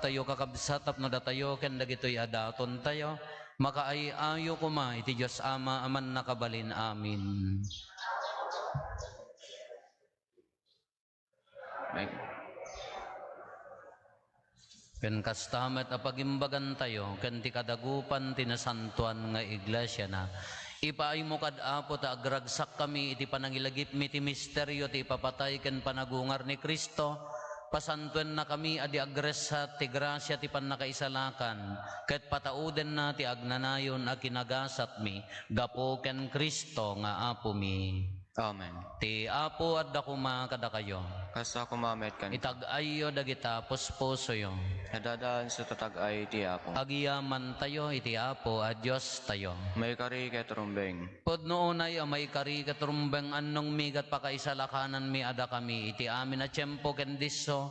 tayo kakabsat tapno datayo ken dagitoy adaton tayo makaayo kuma iti Dios Ama aman nakabalin. Amin. Ken kastamet apagimbagan tayo ken ti kadagupan tinasantuan nga iglesia na ipaay mo kad apo ta agragsak kami iti panangilagip mi ti misteryo ti ipapatay ken panagungar ni Kristo. Pasantuen na kami adi agresat ti grasya ti pannakaisalakan ket patauden na ti agnanayon a kinagasat mi gapo ken Kristo nga apo mi.
Amen.
Ti apo adda kuma kada kayo.
Kasta kumamet kan.
Itag-ayo dagita puspuso yo.
Nadadaan sa tatag-ay ti Apo.
Agiyaman tayo iti apo a Dios tayo.
May kari kay turumbeng.
Pudno unay amay kari katurumbeng annong migat pakaisalakanan mi ada kami iti amin a tiyempo ken disso.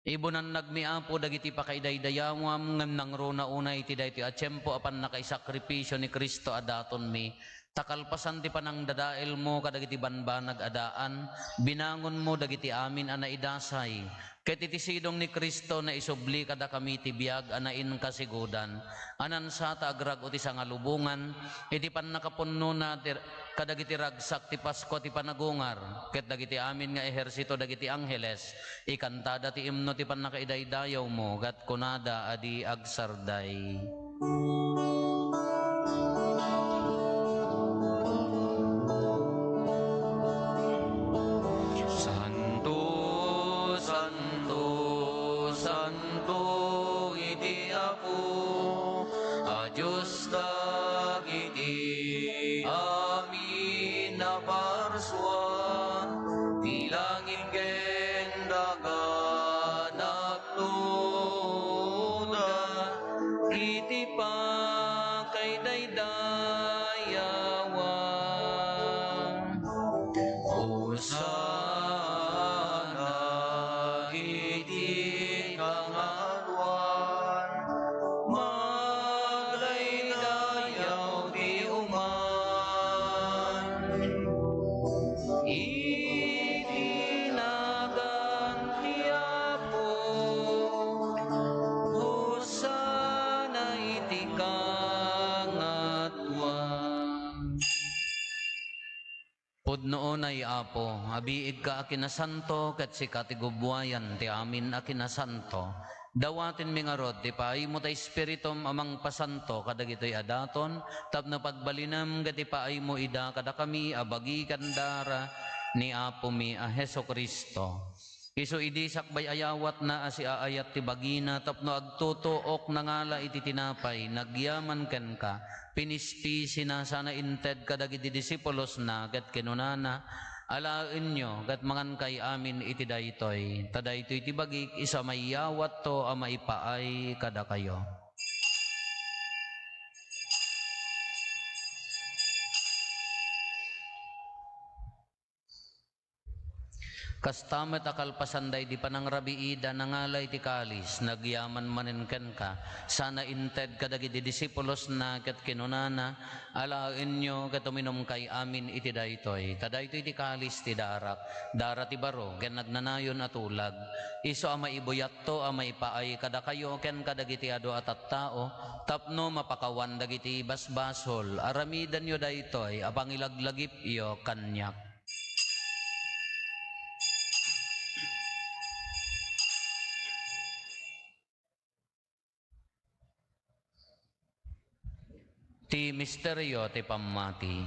Ibunan nagmiapo dagiti pakaidaydayawam ngem nangruna unay iti dayti a tiyempo apan nakaisakripisyo ni Kristo adaton mi. Takalpasan ti panang dadael mo kadagiti banbanag adaan, binangon mo dagiti amin ana idasay. Ket iti sidong ni Kristo na isubli kada kami ti biag anain kasigudan. Anan sa tagrag uti sa ngalubungan, iti pannakapunno na kadagiti ragsak ti Pasko ti panagungar. Ket dagiti amin nga ehersito dagiti angheles, ikantada ti imno ti pannakaidaydayaw mo, gat kunada adi agsarday. Pudnoon ay apo, abiig ka akinasanto, ket si katigubwayan ti amin akinasanto. Dawatin mi nga rod, ti paay mo ta espiritum amang pasanto, kadagitoy adaton, tapno pagbalinam, gati paay mo ida, kada kami abagi kandara, ni apo mi a Heso Kristo. Isu idi sakbay ayawat na asi aayat ti bagina, tapno agtutuok nangala iti tinapay, nagyaman ken ka, pinispi sinasana inted kadagiti disipulos na ket kinunana alaen nyo ket mangan kay amin iti daytoy tadaytoy ti bagik isa mayawat to a maipaay kada kayo. Kastamet akalpasanday di panangrabiida nangalay ti kalis nagyaman manenken ka sana inted kadagiti disipulos na ket kinunana alaen nyo ket uminom kay amin iti daytoy tadaytoy ti kalis ti darak dara ti baro ken nagnanayon at ulag iso a maibuyat to a maipaay kada kayo ken kadagiti adu at tao tapno mapakawan dagiti basbasol aramidan yo daytoy apang ilaglagip iyo kanyak. Ti misteryo ti pammati.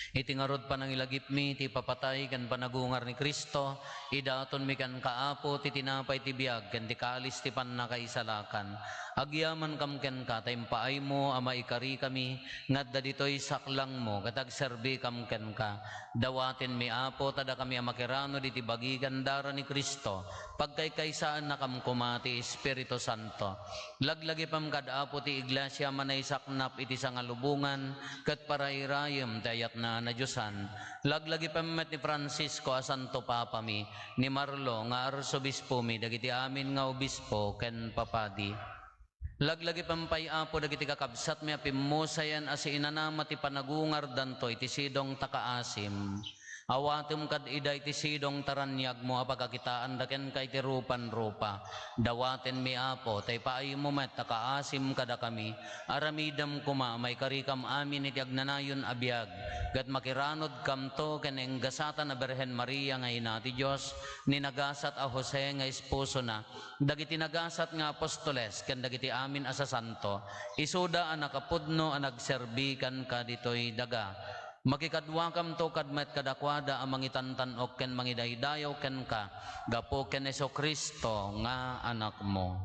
Iti ngarod panangilagip mi, ti papatay kan panagungar ni Kristo, idaton mi kan kaapo, ti tinapay ti biag, kan ti kaalis ti panakaisalakan. Agyaman kam ken ka, taimpaay mo, ama ikari kami, ngadda ditoy saklang mo, katagserbi kam ken ka. Dawatin mi apo, tada kami amakirano, diti bagigan dara ni Kristo, pagkaykaysaan na kam kumati, Espiritu Santo. Laglagi pam kadapo ti iglesia manay saknap iti sangalubungan, kat parairayem tayat na Diyosan. Laglagi pamet ni Francisco a Santo Papa mi, ni Marlo nga arsobispo mi, dagiti amin nga obispo ken papadi. Laglagi pampay apo dagiti kakabsat mi apimusayan as inanama ti panagungar dantoy ti sidong takaasim. Awatum kad ida iti sidong taranyag mo apagakitaan daken kay ti rupan-rupa. Dawaten mi apo, tay paay mo met takaasim kada kami. Aramidam kuma, may karikam amin iti agnanayon abiyag. Gat makiranod kam to ken enggasatan na Berhen Maria nga ina ti Diyos, ninagasat a Jose nga esposo na. Dagiti nagasat nga apostoles, ken dagiti amin asa santo. Isuda ang nakapudno ang nagserbi kan kaditoy daga. Makikadwakam to kadmet kadakwada ang mangitantanok ken mangidaydayaw ken ka, gapo ken Hesus Kristo nga anak mo.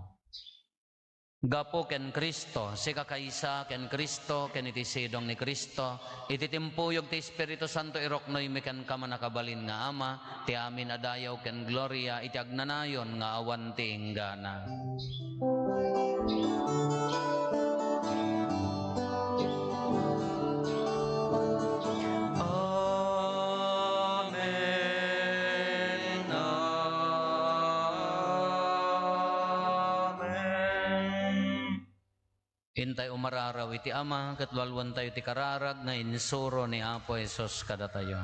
Gapo ken Kristo, si kakaysa ken Kristo, ken iti sidong ni Kristo, iti timpuyog ti Espiritu Santo iroknoy mi ken ka manakabalin nga ama, ti amin adayaw ken gloria, iti agnanayon nga awan ti inggana. Intay umararaw iti ama, katwalwan tayo ti kararag na insuro ni Apo Hesus kada tayo.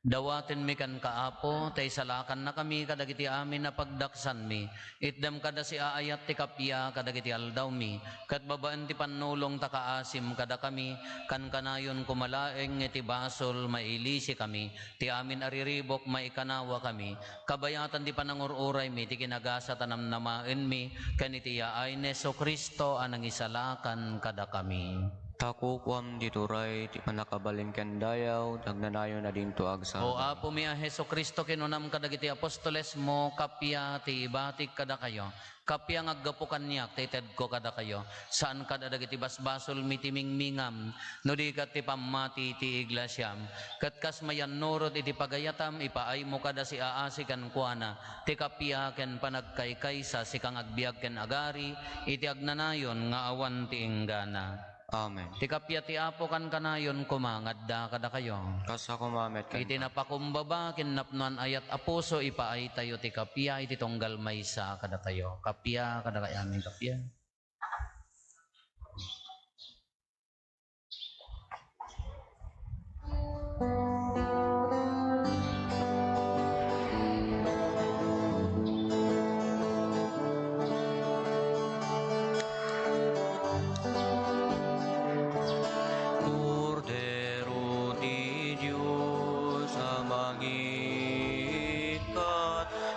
Dawaten mi kan kaapo, tay salakan na kami kadagiti amin na pagdaksan mi. Itdam kada si aayat ti kapya kadagiti aldaw mi. Kat babaan ti panulong takaasim kada kami, kan kanayon kumalaeng iti basol mailisi kami. Ti amin ariribok maikanawa kami. Kabayatan ti panangururay mi, ti kinagasa tanamnamaen mi, kan iti yaay ni Jesu Kristo anang isalakan kada kami.
Takukwam dituray, ti panakabalin ken dayaw, nagnanayo na din to agsa.
O Apo mi a Heso Kristo kinunam kadagiti apostoles mo, kapya ti ibatik kada kayo. Kapya ngaggapukan niya, tited ko kada kayo. Saan kada dagiti basbasol mitimingmingam, no di kat ti pamati ti iglesyam. Kat kas mayan nurot iti pagayatam, ipaay mo kada si aasi kan kuana. Ti kapya ken panagkaykaysa si kang agbiag ken agari, iti agnanayon nga awan ti inggana.
Amen.
Ti kapya ti Apo kan kanayon kumangadda kada kayo.
Kasa kumamet ken.
Iti napakumbaba kinnapnuan ayat apuso ipaay tayo ti kapya iti tunggal maysa kada tayo. Kapya kada kayaming kapya.
Cordero di Diyos, amangikat,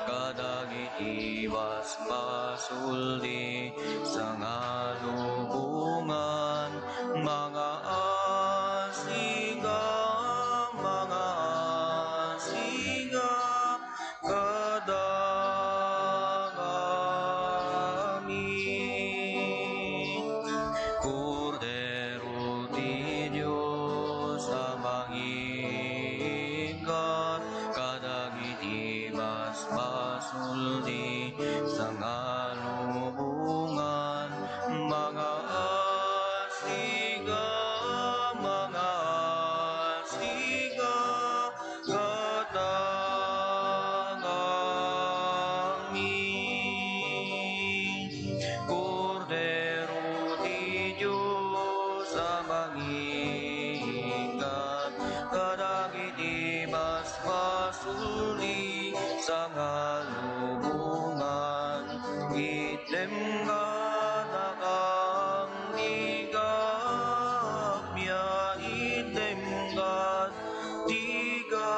kadagiti basbasuldi, sangalubungan, mga asiga, kadagami. Cordero di Diyos, amangikat, kadagiti basbasuldi, sangalubungan, mga asiga, kadagami. Cordero di Diyos, amangikat, kadagiti basbasuldi, sangalubungan, item kadakang tigapya, item tigapya.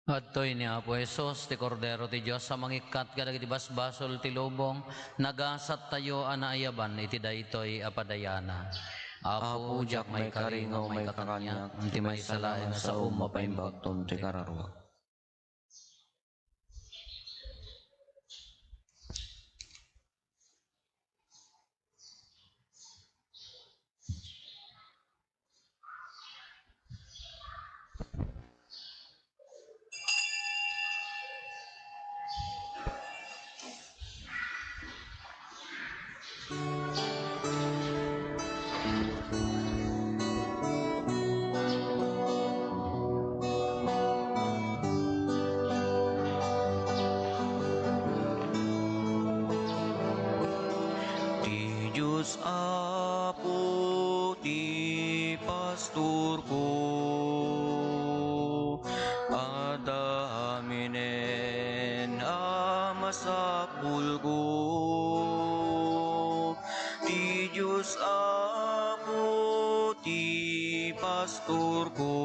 Adtoy ni Apo Hesus, ti Kordero ti Diyos, sa mangikat kadagiti basbasol ti lubong, nagasat tayo anaayaban, iti daytoy apadayana. Apo, jak may karingaw, may kakanyak, ti may salain sa umapaimbag
ton ti kararwa. Ti Diyos Apo, ti pastor ko, adaminen amasapul ko. Ti Diyos Apo, ti pastor ko,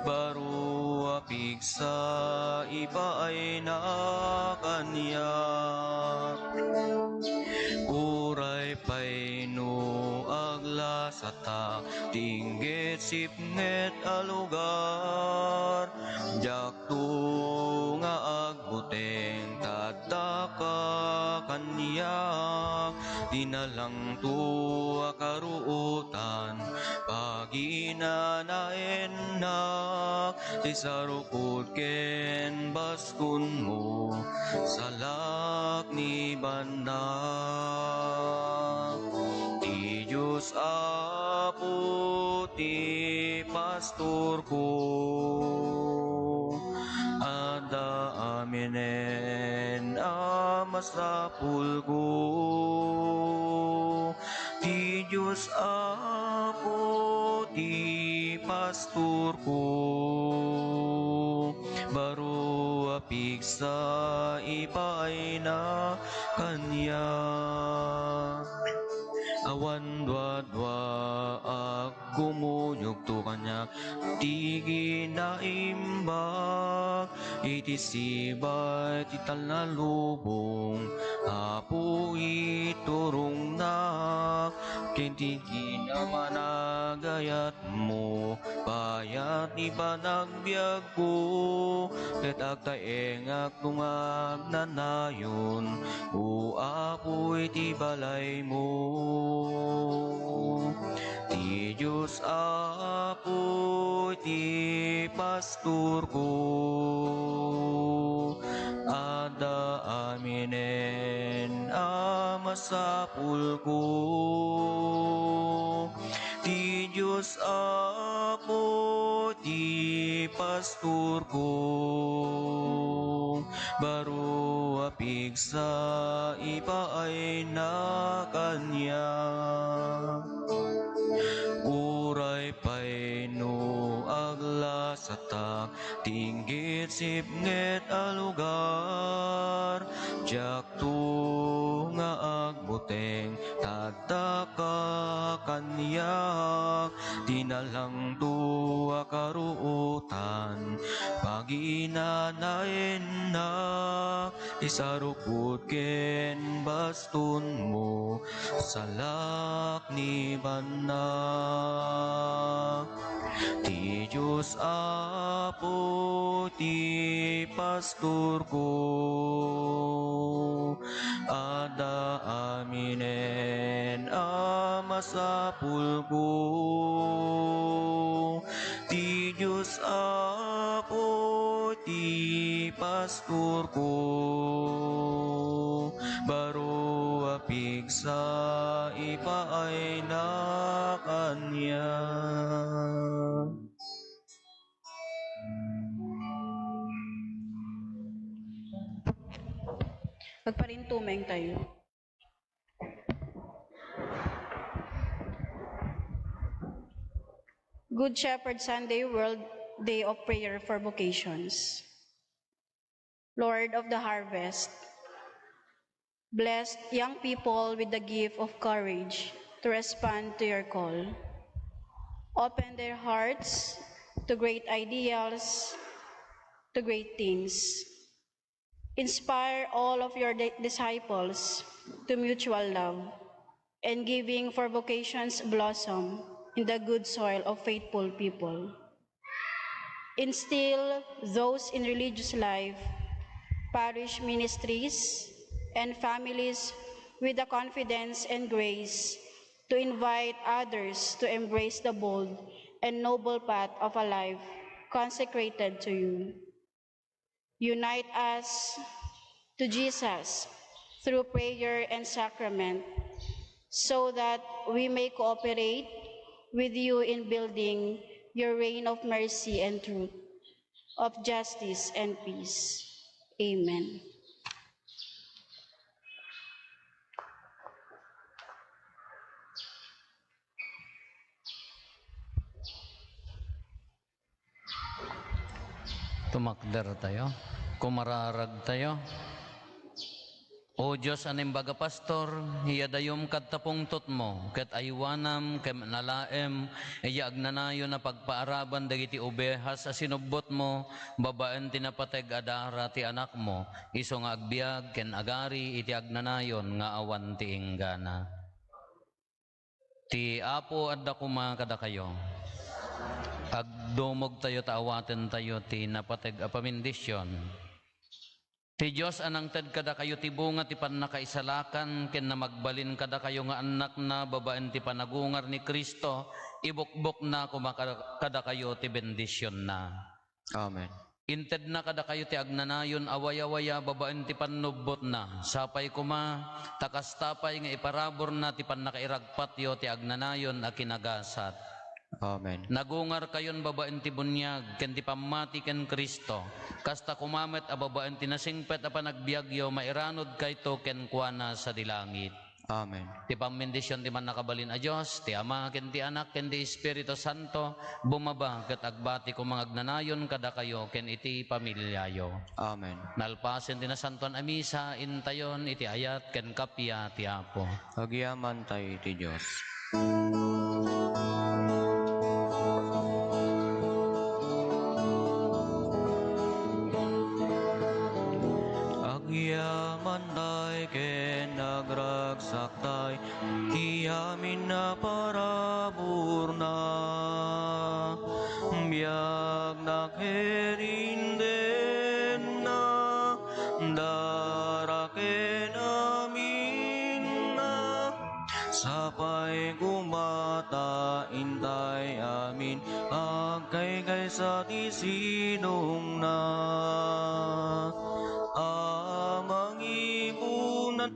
baru apig sa ipaay na kanya. Uray paino aglasata, tinggit sipnget alugar, jakto nga agbuteng tadaka kanyak, dinalang tu akaruutan, paginanaenak, ti sarukod ken baskun mo, salak ni banda. Ti Diyos Apo, ti pastor ko, ada aminen amasapul ko. Ti Diyos Apo, ti pastor ko, baru apig sa ipaay na kanya. Awan dwa-dwa gumuyog to kanya ti ginaimbag iti sibay ti talnalubong apo iturong na kenti ginamanagayat mo payat ni panagbiag ko ket agtaengak tungag nanayon o apo iti balay mo ti Diyos apo iti pastor ko ada aminen amasapul ko ti Diyos apo ti pastor ko baro apig sa ipaay na kanya uray pay no aglasata tinggit sipnget a lugar jak to nga agbuteng tadda ka kanyak tinalang to akaruutan paginanain na isarupod ken baston mo salak ni banak ti Diyos apo ti pastor ko ada aminen amasapul ko ti Diyos apo ti pastor ko baro apig sa ipaay na kanya.
Magparintumeng tayo. Good Shepherd Sunday World Day of Prayer for Vocations. Lord of the harvest, bless young people with the gift of courage to respond to your call. Open their hearts to great ideals, to great things. Inspire all of your disciples to mutual love and giving for vocations blossom in the good soil of faithful people. Instill those in religious life, parish ministries, and families with the confidence and grace to invite others to embrace the bold and noble path of a life consecrated to you. Unite us to Jesus through prayer and sacrament, so that we may cooperate with you in building your reign of mercy and truth, of justice and peace. Amen.
Tumakder tayo, kumararag tayo. O Diyos aning baga pastor, hiyadayom kadtapungtot mo, ket aywanam kem nalaem, iya agnanayo na pagpaaraban dagiti ubehas a sinubbot mo, babaen tinapateg adara ti anak mo, iso nga agbiag ken agari iti agnanayon nga awan ti inggana. Ti Apo adda kuma kada kayo. Agdumog tayo taawaten tayo ti napateg a pamindisyon. Ti Diyos anang ted kada kayo ti bunga ti pannakaisalakan ken na magbalin kada kayo nga anak na babaen ti panagungar ni Kristo ibukbok na kada kayo ti bendisyon na.
Amen.
Inted na kada kayo ti agnanayon awaya-waya babaen ti pannubot na sapay kuma takastapay nga iparabor na ti pannakairagpat yo ti agnanayon a kinagasat.
Amen.
Nagungar kayon babaen ti bunyag ken ti pamati ken Kristo kasta kumamet a babaen ti nasingpet a panagbiagyo mairanod kayto ken kuana sa dilangit.
Amen.
Ti pambendisyon ti man nakabalin a Dios ti Ama ken ti Anak ken ti Espiritu Santo bumaba ket agbati ko mga agnanayon kada kayo ken iti pamilyayo.
Amen.
Nalpasen ti nasantuan a misa intayon iti ayat ken kapya ti Apo.
Agyaman tayo ti Diyos. agsaktay, kiamin na parabur na. Biag nakerinden na, daraken amin na, sapay gumata intay amin, agkay sa tisinong na. Amang ibunan